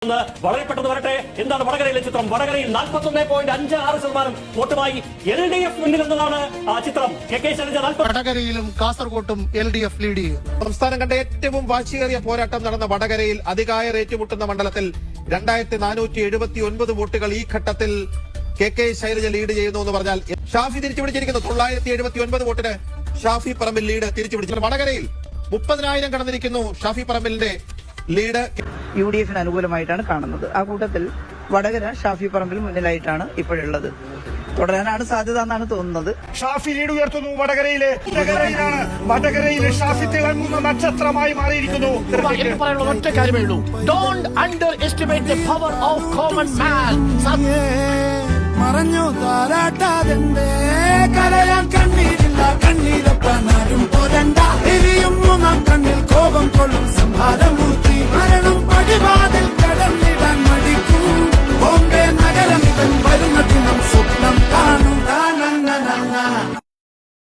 വളരെ പെട്ടെന്ന് വരട്ടെ. എന്താണ് വടകരയിലെ ചിത്രം? വടകരയിൽ 41.56% വോട്ടുമായി LDF മുന്നിൽ എന്നതാണ് ആ ചിത്രം. കെ ശൈലജ വടകരയിലും കാസർകോട്ടും LDF ലീഡ് ചെയ്യും. സംസ്ഥാനം കണ്ട ഏറ്റവും വാശിയേറിയ പോരാട്ടം നടന്ന വടകരയിൽ അതികായർ ഏറ്റുമുട്ടുന്ന മണ്ഡലത്തിൽ 2479 വോട്ടുകൾ ഈ ഘട്ടത്തിൽ കെ ശൈലജ ലീഡ് ചെയ്യുന്നു എന്ന് പറഞ്ഞാൽ ഷാഫി തിരിച്ചുപിടിച്ചിരിക്കുന്നു. 979 വോട്ടിന് ഷാഫി പറമ്പിൽ ലീഡ് തിരിച്ചുപിടിച്ചു. വടകരയിൽ 30,000 കടന്നിരിക്കുന്നു ഷാഫി പറമ്പിലിന്റെ ലീഡ്. UDF അനുകൂലമായിട്ടാണ് കാണുന്നത്. ആ കൂട്ടത്തിൽ വടകര ഷാഫി പറമ്പിൽ മുന്നിലായിട്ടാണ് ഇപ്പോഴുള്ളത്. തുടരാനാണ് സാധ്യത എന്നാണ് തോന്നുന്നത്. ഷാഫി ലീഡ് ഉയർത്തുന്നു. വടകരയിലെ ഷാഫി തിളങ്ങുന്ന നക്ഷത്രമായി മാറിയിരിക്കുന്നു. ഒറ്റ കാര്യമേ ഉള്ളൂ, don't under estimate the power of common man. മറഞ്ഞു താരാട്ടാതെന്റെ കരയാൻ കണ്ണീരില്ല, കണ്ണീരപ്പനാരും പോരണ്ട. എരിയും കണ്ണിൽ കോപം കൊള്ളും സംഹാരമൂർത്തി. മരണം പടിവാതിൽ കടന്നു